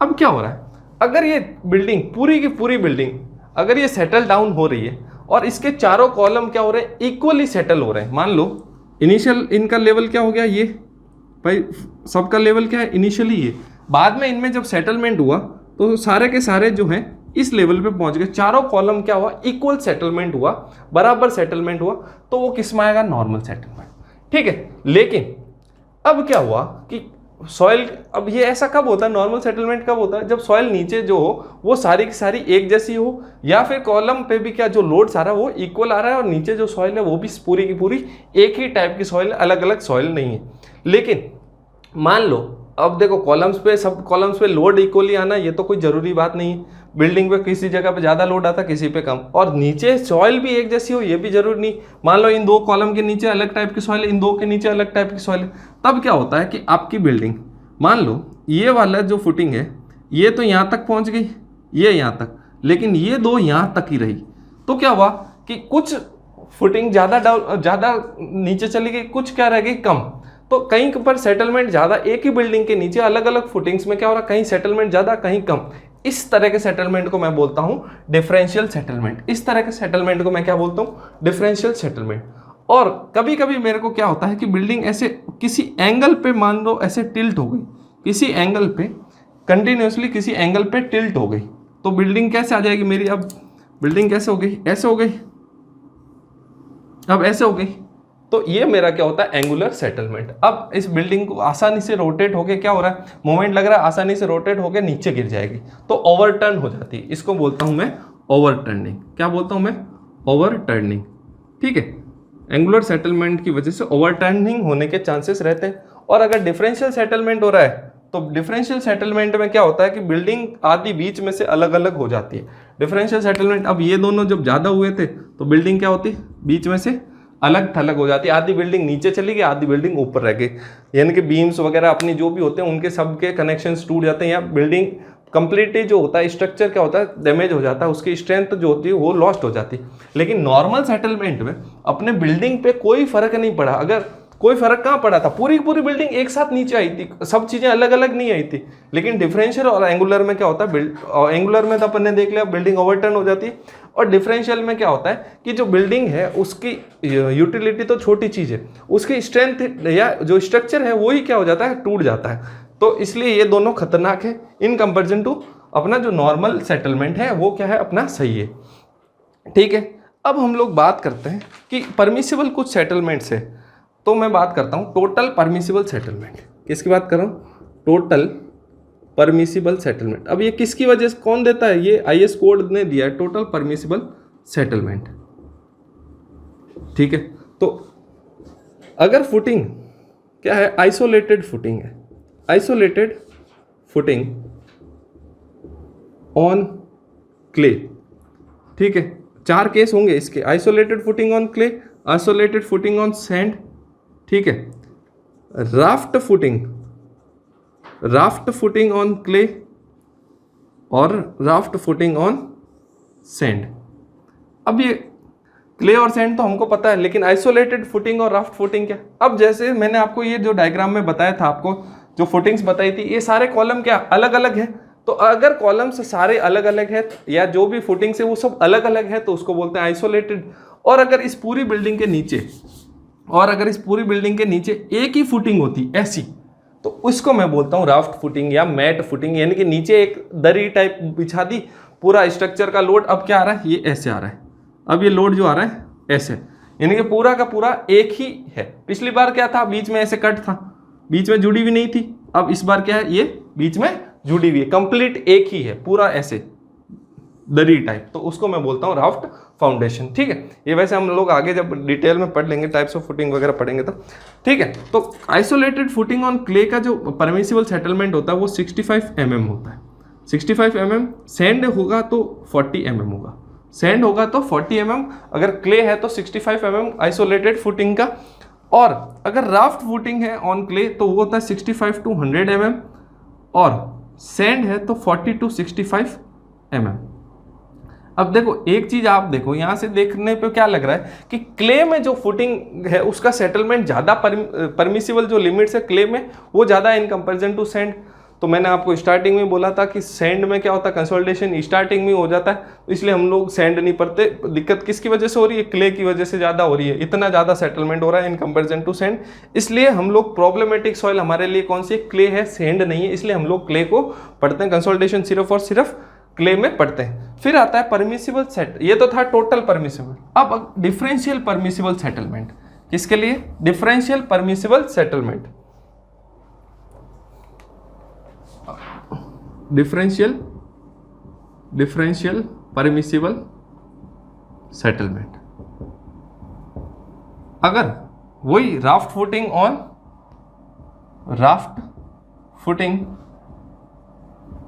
अब क्या हो रहा है, अगर ये बिल्डिंग पूरी की पूरी बिल्डिंग अगर ये सेटल डाउन हो रही है और इसके चारों कॉलम क्या हो रहे हैं, इक्वली सेटल हो रहे हैं। मान लो इनिशियल इनका लेवल क्या हो गया, ये भाई सबका लेवल क्या है इनिशियली ये, बाद में इनमें जब सेटलमेंट हुआ तो सारे के सारे जो हैं इस लेवल पे पहुंच गए, चारों कॉलम क्या हुआ, इक्वल सेटलमेंट हुआ, बराबर सेटलमेंट हुआ, तो वो किस में आएगा, नॉर्मल सेटलमेंट। ठीक है, लेकिन अब क्या हुआ कि सॉइल, अब ये ऐसा कब होता है, नॉर्मल सेटलमेंट कब होता है, जब सॉइल नीचे जो हो वो सारी की सारी एक जैसी हो, या फिर कॉलम पे भी क्या जो लोड सारा वो इक्वल आ रहा है और नीचे जो सॉइल है वो भी पूरी की पूरी एक ही टाइप की सॉइल, अलग अलग सॉइल नहीं है। लेकिन मान लो अब देखो कॉलम्स पे, सब कॉलम्स पे लोड इक्वली आना ये तो कोई जरूरी बात नहीं है। बिल्डिंग पे किसी जगह पे ज़्यादा लोड आता, किसी पे कम, और नीचे सॉइल भी एक जैसी हो ये भी जरूरी नहीं। मान लो इन 2 कॉलम के नीचे अलग टाइप की सॉइल है, इन 2 के नीचे अलग टाइप की सॉइल है, तब क्या होता है कि आपकी बिल्डिंग, मान लो ये वाला जो फुटिंग है ये तो यहाँ तक पहुँच गई, ये यहाँ तक, लेकिन ये 2 यहाँ तक ही रही, तो क्या हुआ कि कुछ फुटिंग ज़्यादा नीचे चली गई, कुछ क्या रह गई, कम। तो कहीं पर सेटलमेंट ज़्यादा, एक ही बिल्डिंग के नीचे अलग अलग फुटिंग्स में क्या हो रहा है, कहीं सेटलमेंट ज़्यादा कहीं कम। इस तरह के सेटलमेंट को मैं बोलता हूं डिफरेंशियल सेटलमेंट। इस तरह के सेटलमेंट को मैं क्या बोलता हूं, डिफरेंशियल सेटलमेंट। और कभी कभी मेरे को क्या होता है कि बिल्डिंग ऐसे किसी एंगल पे मान लो ऐसे टिल्ट हो गई, किसी एंगल पे कंटिन्यूसली किसी एंगल पे टिल्ट हो गई, तो बिल्डिंग कैसे आ जाएगी मेरी, अब बिल्डिंग कैसे हो गई, ऐसे हो गई, अब ऐसे हो गई, तो ये मेरा क्या होता है, एंगुलर सेटलमेंट। अब इस बिल्डिंग को आसानी से रोटेट होके क्या हो रहा है, मोमेंट लग रहा है, आसानी से रोटेट होके नीचे गिर जाएगी, तो ओवरटर्न हो जाती है। इसको बोलता हूं मैं ओवरटर्निंग। क्या बोलता हूं मैं, ओवरटर्निंग। ठीक है, एंगुलर सेटलमेंट की वजह से ओवरटर्निंग होने के चांसेस रहते हैं। और अगर डिफरेंशियल सेटलमेंट हो रहा है तो डिफरेंशियल सेटलमेंट में क्या होता है कि बिल्डिंग आदि बीच में से अलग अलग हो जाती है। डिफरेंशियल सेटलमेंट, अब ये दोनों जब ज़्यादा हुए थे तो बिल्डिंग क्या होती, बीच में से अलग थलग हो जाती है, आधी बिल्डिंग नीचे चली गई, आधी बिल्डिंग ऊपर रह गई, यानी कि बीम्स वगैरह अपनी जो भी होते हैं उनके सबके कनेक्शंस टूट जाते हैं, या बिल्डिंग कंप्लीटली जो होता है स्ट्रक्चर क्या होता है, डैमेज हो जाता है, उसकी स्ट्रेंथ जो होती है वो लॉस्ट हो जाती है। लेकिन नॉर्मल सेटलमेंट में अपने बिल्डिंग पे कोई फर्क नहीं पड़ा। अगर कोई फर्क कहाँ पड़ा था, पूरी की पूरी बिल्डिंग एक साथ नीचे आई थी, सब चीजें अलग अलग नहीं आई थी। लेकिन डिफरेंशियल और एंगुलर में क्या होता है, एंगुलर में तो अपन ने देख लिया बिल्डिंग ओवरटर्न हो जाती है, और डिफरेंशियल में क्या होता है कि जो बिल्डिंग है उसकी यूटिलिटी तो छोटी चीज है, उसकी स्ट्रेंथ या जो स्ट्रक्चर है वही क्या हो जाता है, टूट जाता है। तो इसलिए ये दोनों खतरनाक है इन कंपेरिजन टू अपना जो नॉर्मल सेटलमेंट है वो क्या है, अपना सही है। ठीक है, अब हम लोग बात करते हैं कि परमिसिबल कुछ सेटलमेंट्स है, तो मैं बात करता हूँ टोटल परमिसिबल सेटलमेंट। किसकी बात कर रहा हूँ, टोटल परमिसिबल सेटलमेंट। अब ये किसकी वजह से, कौन देता है, ये IS कोड ने दिया है, टोटल परमिसिबल सेटलमेंट। ठीक है, तो अगर फुटिंग क्या है, आइसोलेटेड फुटिंग है, आइसोलेटेड फुटिंग ऑन क्ले। ठीक है, 4 केस होंगे इसके, isolated footing on clay, isolated footing on sand, ठीक है, राफ्ट फुटिंग ऑन क्ले और राफ्ट फुटिंग ऑन सैंड। अब ये क्ले और सैंड तो हमको पता है, लेकिन आइसोलेटेड फुटिंग और राफ्ट फुटिंग क्या। अब जैसे मैंने आपको ये जो डायग्राम में बताया था, आपको जो फुटिंग्स बताई थी, ये सारे कॉलम क्या अलग अलग है, तो अगर कॉलम्स सारे अलग अलग है या जो भी फुटिंग से वो सब अलग अलग है तो उसको बोलते हैं आइसोलेटेड। और अगर इस पूरी बिल्डिंग के नीचे एक ही फुटिंग होती ऐसी, तो उसको मैं बोलता हूँ राफ्ट फुटिंग या मैट फुटिंग, यानी कि नीचे एक दरी टाइप बिछा दी, पूरा स्ट्रक्चर का लोड अब क्या आ रहा है, ये ऐसे आ रहा है, अब ये लोड जो आ रहा है ऐसे, यानी कि पूरा का पूरा एक ही है। पिछली बार क्या था, बीच में ऐसे कट था, बीच में जुड़ी हुई नहीं थी, अब इस बार क्या है, ये बीच में जुड़ी हुई है, कंप्लीट एक ही है, पूरा ऐसे दरी टाइप, तो उसको मैं बोलता हूँ राफ्ट फाउंडेशन। ठीक है, ये वैसे हम लोग आगे जब डिटेल में पढ़ लेंगे, टाइप्स ऑफ फुटिंग वगैरह पढ़ेंगे तब। ठीक है, तो आइसोलेटेड फुटिंग ऑन क्ले का जो परमिसिबल सेटलमेंट होता है वो 65 mm होता है। 65 mm, सैंड होगा तो 40 mm होगा, सैंड होगा तो 40 mm, अगर क्ले है तो 65 mm आइसोलेटेड फुटिंग का। और अगर राफ्ट फुटिंग है ऑन क्ले तो वो होता है 65 to 100 mm, और सैंड है तो 40 to 65 mm। अब देखो एक चीज आप देखो, यहां से देखने पे क्या लग रहा है कि क्ले में जो फुटिंग है उसका सेटलमेंट ज्यादा परमिसिबल, जो लिमिट्स है क्ले में वो ज्यादा इन कंपैरिजन टू सैंड। तो मैंने आपको स्टार्टिंग में बोला था कि सैंड में क्या होता है, कंसोलिडेशन स्टार्टिंग में हो जाता है, इसलिए हम लोग सैंड नहीं पढ़ते। दिक्कत किसकी वजह से हो रही है, क्ले की वजह से ज़्यादा हो रही है, इतना ज़्यादा सेटलमेंट हो रहा है इन कंपैरिजन टू सैंड, इसलिए हम लोग प्रॉब्लमेटिक सॉइल हमारे लिए कौन सी, क्ले है, सैंड नहीं है, इसलिए हम लोग क्ले को पढ़ते हैं। कंसोलिडेशन सिर्फ और सिर्फ क्ले में पढ़ते हैं। फिर आता है परमिसिबल सेट, ये तो था टोटल परमिसिबल। अब डिफरेंशियल परमिसिबल सेटलमेंट, किसके लिए, differential permissible settlement, differential permissible settlement. अगर वही राफ्ट फुटिंग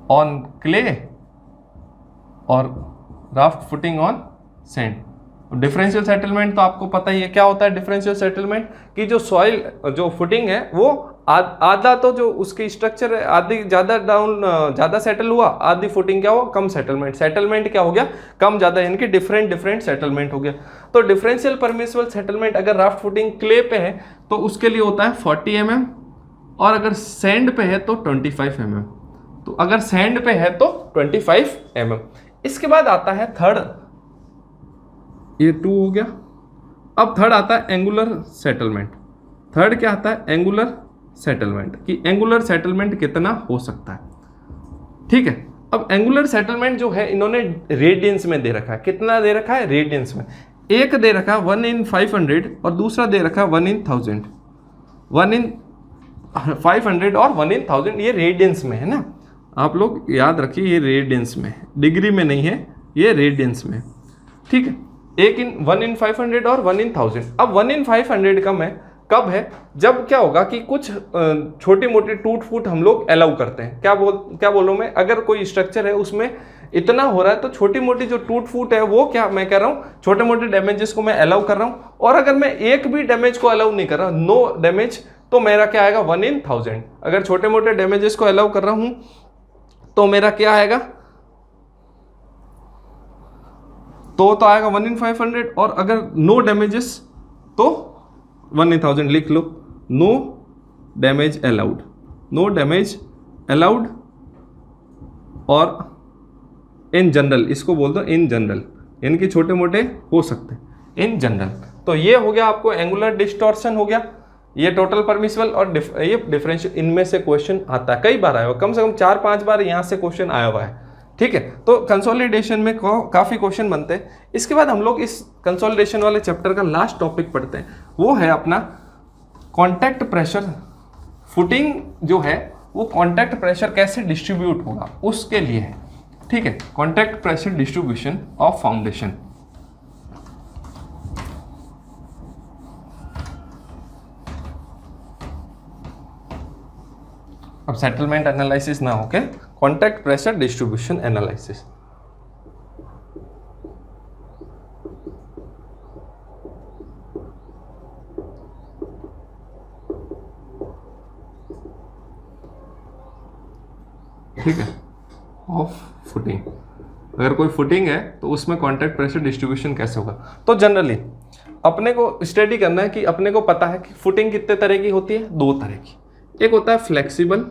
ऑन क्ले और raft footing on sand, differential settlement तो आपको पता ही है क्या होता है। डिफरेंशियल सेटलमेंट कि जो सॉइल, जो फुटिंग है वो आधा तो जो उसकी स्ट्रक्चर है आधी ज़्यादा डाउन, ज़्यादा सेटल हुआ, आधी फुटिंग क्या हुआ, कम सेटलमेंट, सेटलमेंट क्या हो गया, कम ज़्यादा, यानी कि डिफरेंट सेटलमेंट हो गया। तो डिफरेंशियल परमिसिबल सेटलमेंट अगर राफ्ट फुटिंग क्ले पे है तो उसके लिए होता है 40 mm, और अगर सैंड पे है तो 25 mm। तो अगर सैंड पे है तो 25 mm। इसके बाद आता है थर्ड, ये 2 हो गया। अब थर्ड आता है एंगुलर सेटलमेंट। थर्ड क्या आता है, एंगुलर सेटलमेंट, कि एंगुलर सेटलमेंट कितना हो सकता है। ठीक है, अब एंगुलर सेटलमेंट जो है इन्होंने रेडियंस में दे रखा है, कितना दे रखा है, रेडियंस में। एक दे रखा है 1 in 500 और दूसरा दे रखा है 1 in 1000, 1 in 500 और 1 in 1000, ये रेडियंस में है ना, आप लोग याद रखिए ये रेडियंस में, डिग्री में नहीं है, ये रेडियंस में। ठीक है, 1 in 500 और 1 in 1000। अब 1 in 500 कब है, जब क्या होगा कि कुछ छोटी मोटी टूट फूट हम लोग अलाउ करते हैं। क्या बोल रहा हूँ मैं, अगर कोई स्ट्रक्चर है उसमें इतना हो रहा है तो छोटी मोटी जो टूट फूट है वो क्या मैं कह रहा हूँ, छोटे मोटे डैमेजेस को मैं अलाउ कर रहा हूँ। और अगर मैं एक भी डैमेज को अलाउ नहीं कर रहा, नो डैमेज, तो मेरा क्या आएगा, 1 in 1000। अगर छोटे मोटे डैमेजेस को अलाउ कर रहा हूँ तो मेरा क्या आएगा, तो आएगा 1 in 500, और अगर नो डैमेजेस तो 1 in 1000 लिख लो, no damage allowed, no damage allowed. और इन जनरल, इसको बोल दो इन जनरल, यानी कि छोटे मोटे हो सकते हैं इन जनरल। तो ये हो गया आपको एंगुलर डिस्टॉर्शन हो गया, ये टोटल परमिसिबल और ये डिफरेंशियल, इनमें से क्वेश्चन आता है, कई बार आया हुआ, कम से कम 4-5 बार यहाँ से क्वेश्चन आया हुआ है। ठीक है, तो कंसोलिडेशन में काफ़ी क्वेश्चन बनते हैं। इसके बाद हम लोग इस कंसोलिडेशन वाले चैप्टर का लास्ट टॉपिक पढ़ते हैं, वो है अपना कॉन्टैक्ट प्रेशर। फुटिंग जो है वो कॉन्टैक्ट प्रेशर कैसे डिस्ट्रीब्यूट होगा उसके लिए है। ठीक है, contact pressure distribution of foundation. अब सेटलमेंट एनालिसिस ना होके कॉन्टैक्ट प्रेशर डिस्ट्रीब्यूशन एनालिसिस। ठीक है, ऑफ फुटिंग, अगर कोई फुटिंग है तो उसमें कॉन्टैक्ट प्रेशर डिस्ट्रीब्यूशन कैसे होगा। तो जनरली अपने को स्टडी करना है कि अपने को पता है कि फुटिंग कितने तरह की होती है, 2 तरह की। एक होता है फ्लेक्सिबल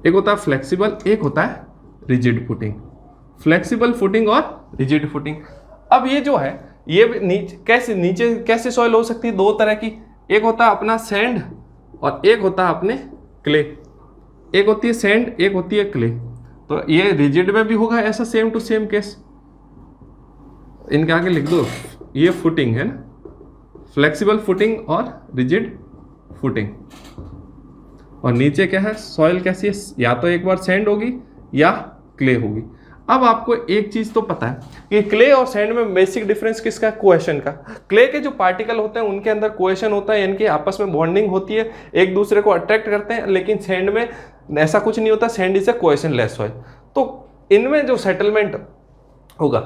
एक होता है फ्लेक्सिबल, एक होता है रिजिड फुटिंग। फ्लेक्सिबल फुटिंग और रिजिड फुटिंग। अब ये जो है ये नीचे कैसे सॉइल हो सकती है, दो तरह की, एक होता है अपना सैंड और एक होता है अपने क्ले। एक होती है सैंड, एक होती है क्ले। तो ये रिजिड में भी होगा ऐसा सेम टू सेम केस। इनके आगे लिख दो, ये फुटिंग है ना, फ्लेक्सिबल फुटिंग और रिजिड फुटिंग। और नीचे क्या है, सॉइल कैसी है, या तो एक बार सैंड होगी या क्ले होगी। अब आपको एक चीज तो पता है कि क्ले और सैंड में बेसिक डिफरेंस किसका है, कोहेशन का। क्ले के जो पार्टिकल होते हैं उनके अंदर कोहेशन होता है, यानी कि आपस में बॉन्डिंग होती है, एक दूसरे को अट्रैक्ट करते हैं। लेकिन सैंड में ऐसा कुछ नहीं होता, sand is a cohesion less soil. तो इनमें जो सेटलमेंट होगा,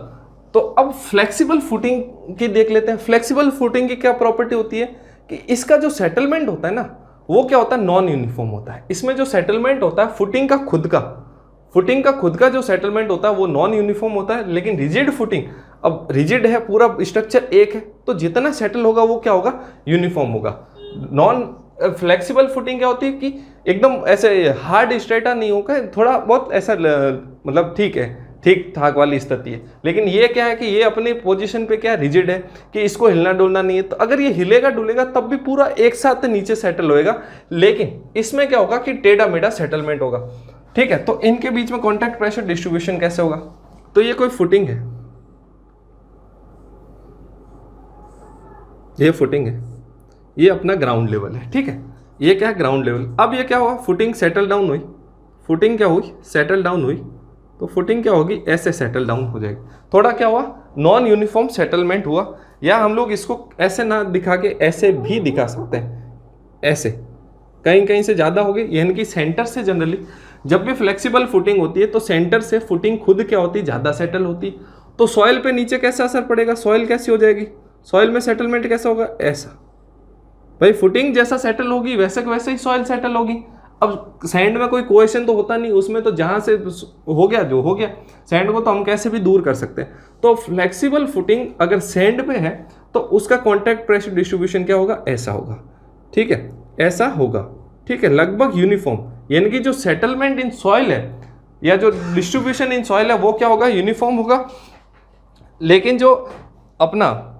तो अब फ्लेक्सिबल फुटिंग की देख लेते हैं। फ्लेक्सिबल फुटिंग की क्या प्रॉपर्टी होती है कि इसका जो सेटलमेंट होता है ना, वो क्या होता है, नॉन यूनिफॉर्म होता है। इसमें जो सेटलमेंट होता है फुटिंग का खुद का जो सेटलमेंट होता है वो नॉन यूनिफॉर्म होता है। लेकिन रिजिड फुटिंग, अब रिजिड है, पूरा स्ट्रक्चर एक है, तो जितना सेटल होगा वो क्या होगा, यूनिफॉर्म होगा। नॉन फ्लेक्सिबल फुटिंग क्या होती है कि एकदम ऐसे हार्ड स्ट्रेटा नहीं होगा, थोड़ा बहुत ऐसा मतलब ठीक ठाक वाली स्थिति है। लेकिन ये क्या है कि ये अपनी पोजीशन पे क्या रिजिड है कि इसको हिलना डुलना नहीं है। तो अगर ये हिलेगा डुलेगा तब भी पूरा एक साथ नीचे सेटल होएगा। लेकिन इसमें क्या होगा कि टेढ़ा मेढ़ा सेटलमेंट होगा। ठीक है, तो इनके बीच में कॉन्टैक्ट प्रेशर डिस्ट्रीब्यूशन कैसे होगा, तो ये कोई फुटिंग है, ये फुटिंग है, ये अपना ग्राउंड लेवल है। ठीक है, ये क्या है, ग्राउंड लेवल। अब ये क्या हुआ, फुटिंग सेटल डाउन हुई, फुटिंग क्या हुई, सेटल डाउन हुई। तो फुटिंग क्या होगी, ऐसे सेटल डाउन हो जाएगी। थोड़ा क्या हुआ, नॉन यूनिफॉर्म सेटलमेंट हुआ। या हम लोग इसको ऐसे ना दिखा के ऐसे भी दिखा सकते हैं, ऐसे कहीं कहीं से ज़्यादा होगी, यानी कि सेंटर से जनरली जब भी फ्लेक्सिबल फुटिंग होती है तो सेंटर से फुटिंग खुद क्या होती है, ज़्यादा सेटल होती। तो सॉइल पे नीचे कैसा असर पड़ेगा, सॉइल कैसी हो जाएगी, सॉइल में सेटलमेंट कैसा होगा, ऐसा। भाई फुटिंग जैसा सेटल होगी वैसे वैसे ही सॉइल सेटल होगी। अब सैंड में कोई कोहेशन तो होता नहीं, उसमें तो जहाँ से हो गया जो हो गया, सैंड को तो हम कैसे भी दूर कर सकते हैं। तो फ्लेक्सिबल फुटिंग अगर सैंड पे है तो उसका कॉन्टैक्ट प्रेशर डिस्ट्रीब्यूशन क्या होगा, ऐसा होगा। ठीक है, ऐसा होगा। ठीक है, लगभग यूनिफॉर्म, यानी कि जो सेटलमेंट इन सॉइल है या जो डिस्ट्रीब्यूशन इन सॉइल है वो क्या होगा, यूनिफॉर्म होगा। लेकिन जो अपना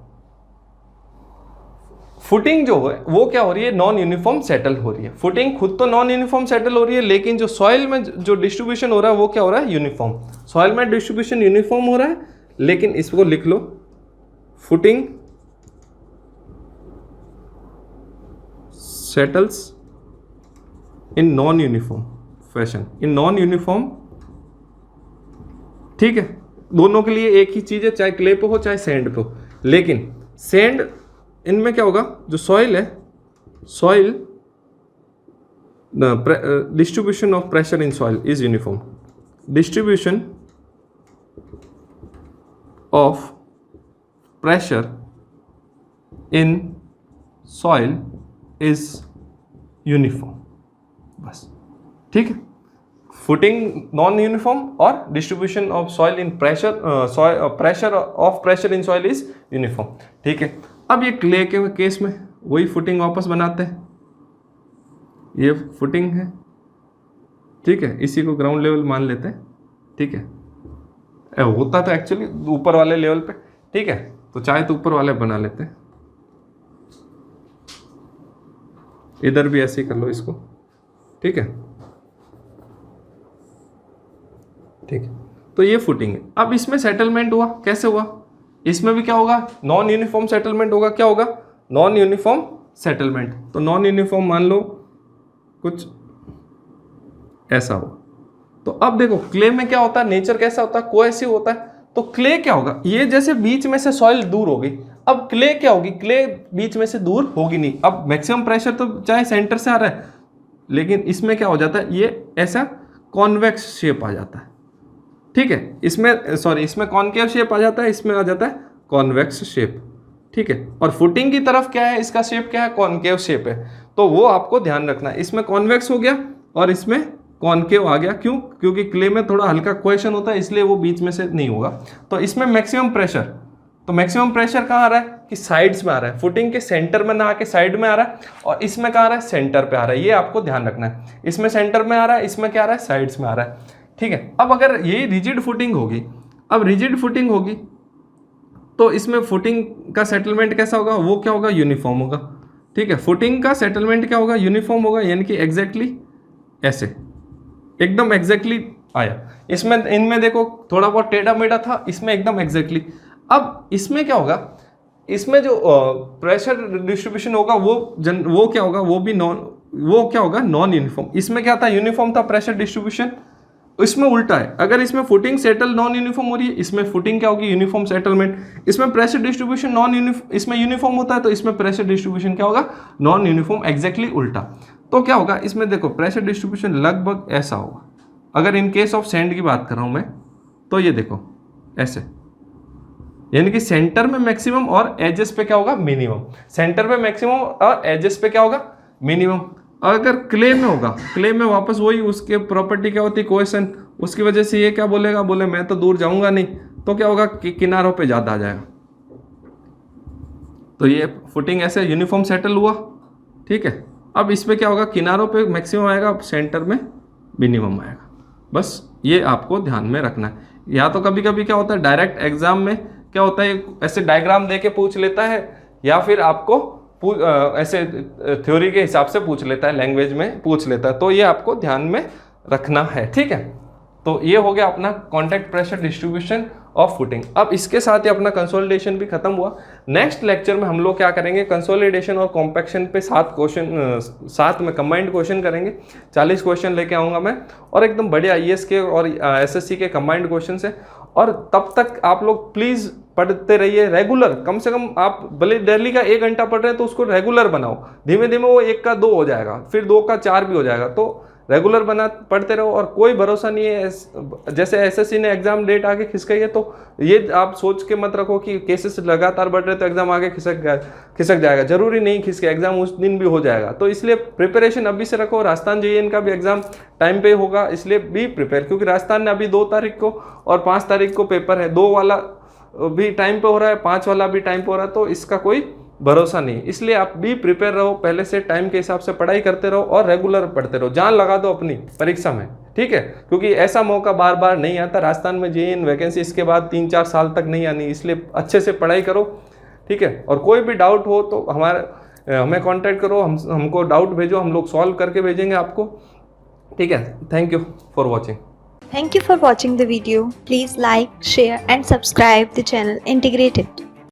फुटिंग जो है वो क्या हो रही है, नॉन यूनिफॉर्म सेटल हो रही है। फुटिंग खुद तो नॉन यूनिफॉर्म सेटल हो रही है, लेकिन जो सॉइल में जो डिस्ट्रीब्यूशन हो रहा है वो क्या हो रहा है, यूनिफॉर्म। सॉइल में डिस्ट्रीब्यूशन यूनिफॉर्म हो रहा है, लेकिन इसको लिख लो, footing settles in non uniform fashion, in non uniform. ठीक है, दोनों के लिए एक ही चीज है, चाहे क्ले पे हो चाहे सैंड पे हो। लेकिन सैंड, इनमें क्या होगा, जो सॉइल है, soil distribution of pressure in soil is uniform, distribution of pressure in soil is uniform, बस। ठीक है, फुटिंग नॉन यूनिफॉर्म और distribution of soil in pressure, pressure of pressure in soil is uniform. ठीक है, अब ये clay के case में वही फुटिंग वापस बनाते हैं, ये फुटिंग है। ठीक है, इसी को ग्राउंड लेवल मान लेते हैं। ठीक है, होता था एक्चुअली ऊपर वाले लेवल पे। ठीक है, तो चाहे तो ऊपर वाले बना लेते हैं, इधर भी ऐसे ही कर लो इसको। ठीक है, ठीक है, तो ये फुटिंग है। अब इसमें सेटलमेंट हुआ, कैसे हुआ, इसमें भी क्या होगा, नॉन यूनिफॉर्म सेटलमेंट होगा। क्या होगा, नॉन यूनिफॉर्म सेटलमेंट। तो नॉन यूनिफॉर्म मान लो कुछ ऐसा हो। तो अब देखो क्ले में क्या होता है, नेचर कैसा होता है, कोहेसिव होता है। तो क्ले क्या होगा, ये जैसे बीच में से सॉइल दूर हो गई, अब क्ले क्या होगी, क्ले बीच में से दूर होगी नहीं। अब मैक्सिमम प्रेशर तो चाहे सेंटर से आ रहा है, लेकिन इसमें क्या हो जाता है, ये ऐसा कॉन्वेक्स शेप आ जाता है। ठीक है, इसमें कॉनकेव शेप आ जाता है, इसमें आ जाता है कॉन्वेक्स शेप। ठीक है, और फुटिंग की तरफ क्या है, इसका शेप क्या है, कॉनकेव शेप है। तो वो आपको ध्यान रखना है, इसमें कॉन्वेक्स हो गया और इसमें कॉनकेव आ गया। क्यों, क्योंकि क्ले में थोड़ा हल्का कोहेशन होता है, इसलिए वो बीच में से नहीं होगा। तो इसमें मैक्सिमम प्रेशर तो मैक्सिमम प्रेशर कहाँ आ रहा है कि साइड्स में आ रहा है, फुटिंग के सेंटर में ना आके साइड में आ रहा है, और इसमें कहाँ आ रहा है, सेंटर पे आ रहा है। ये आपको ध्यान रखना है, इसमें सेंटर में आ रहा है, इसमें क्या आ रहा है, साइड्स में आ रहा है, ठीक है। अब अगर ये रिजिड फुटिंग होगी, अब रिजिड फुटिंग होगी तो इसमें फुटिंग का सेटलमेंट कैसा होगा, वो क्या होगा, यूनिफॉर्म होगा, ठीक है। फुटिंग का सेटलमेंट क्या होगा, यूनिफॉर्म होगा, यानी कि एग्जैक्टली ऐसे एकदम एग्जैक्टली आया। इसमें इनमें देखो थोड़ा बहुत टेढ़ा मेढ़ा था, इसमें एकदम एग्जैक्टली। अब इसमें क्या होगा, इसमें जो प्रेशर डिस्ट्रीब्यूशन होगा वो क्या होगा, वो क्या होगा, नॉन यूनिफॉर्म। इसमें क्या था, यूनिफॉर्म था प्रेशर डिस्ट्रीब्यूशन, इसमें उल्टा है। अगर इसमें फुटिंग सेटल नॉन यूनिफॉर्म हो रही है, इसमें फुटिंग क्या होगी, यूनिफॉर्म सेटलमेंट। इसमें प्रेशर डिस्ट्रीब्यूशन इसमें यूनिफॉर्म होता है, तो इसमें प्रेशर डिस्ट्रीब्यूशन क्या होगा, नॉन यूनिफॉर्म, एग्जैक्टली उल्टा। तो क्या होगा, इसमें देखो प्रेशर डिस्ट्रीब्यूशन लगभग ऐसा होगा। अगर इन केस ऑफ सैंड की बात कर रहा हूं मैं, तो ये देखो ऐसे, यानी कि सेंटर में मैक्सिमम और एजेस पे क्या होगा, मिनिमम। सेंटर पे मैक्सिमम और एजेस पे क्या होगा, मिनिमम। अगर क्ले में होगा, क्ले में वापस वही उसके प्रॉपर्टी क्या होती है, कोहेशन, उसकी वजह से ये क्या बोलेगा, बोले मैं तो दूर जाऊंगा नहीं, तो क्या होगा कि किनारों पे ज्यादा आ जाएगा। तो ये फुटिंग ऐसे यूनिफॉर्म सेटल हुआ, ठीक है। अब इसमें क्या होगा, किनारों पे मैक्सिमम आएगा, सेंटर में मिनिमम आएगा। बस ये आपको ध्यान में रखना है। या तो कभी कभी क्या होता है, डायरेक्ट एग्जाम में क्या होता है, ऐसे डायग्राम दे के पूछ लेता है, या फिर आपको ऐसे थ्योरी के हिसाब से पूछ लेता है, लैंग्वेज में पूछ लेता है। तो ये आपको ध्यान में रखना है, ठीक है। तो ये हो गया अपना contact pressure distribution of footing. अब इसके साथ ही अपना कंसोलिडेशन भी खत्म हुआ। नेक्स्ट लेक्चर में हम लोग क्या करेंगे, कंसोलिडेशन और कॉम्पैक्शन पे 7 क्वेश्चन साथ में कंबाइंड क्वेश्चन करेंगे। 40 क्वेश्चन लेके आऊँगा मैं, और एकदम बढ़िया IAS के और SSC के कंबाइंड क्वेश्चन से। और तब तक आप लोग प्लीज़ पढ़ते रहिए रेगुलर, कम से कम आप भले डेली का 1 घंटा पढ़ रहे हैं तो उसको रेगुलर बनाओ। धीमे धीमे वो 1 का 2 हो जाएगा, फिर 2 का 4 भी हो जाएगा। तो रेगुलर पढ़ते रहो। और कोई भरोसा नहीं है, जैसे SSC ने एग्जाम डेट आगे खिसकाई है, तो ये आप सोच के मत रखो कि केसेस लगातार बढ़ रहे तो एग्जाम आगे खिसक जाएगा। जरूरी नहीं खिसके, एग्जाम उस दिन भी हो जाएगा। तो इसलिए प्रिपरेशन अभी से रखो। राजस्थान JEN का भी एग्जाम टाइम पे होगा, इसलिए भी प्रिपेयर, क्योंकि राजस्थान ने अभी 2 तारीख को और 5 तारीख को पेपर है। 2 वाला भी टाइम पे हो रहा है, 5 वाला भी टाइम पे हो रहा है, तो इसका कोई भरोसा नहीं। इसलिए आप भी प्रिपेयर रहो, पहले से टाइम के हिसाब से पढ़ाई करते रहो और रेगुलर पढ़ते रहो। जान लगा दो अपनी परीक्षा में, ठीक है, क्योंकि ऐसा मौका बार बार नहीं आता। राजस्थान में JEN वैकेंसी इसके बाद 3-4 साल तक नहीं आनी, इसलिए अच्छे से पढ़ाई करो, ठीक है। और कोई भी डाउट हो तो हमें कांटेक्ट करो, हमको डाउट भेजो, हम लोग सॉल्व करके भेजेंगे आपको, ठीक है। Thank you for watching. Thank you for watching the video. Please like, share and subscribe the channel Integrated.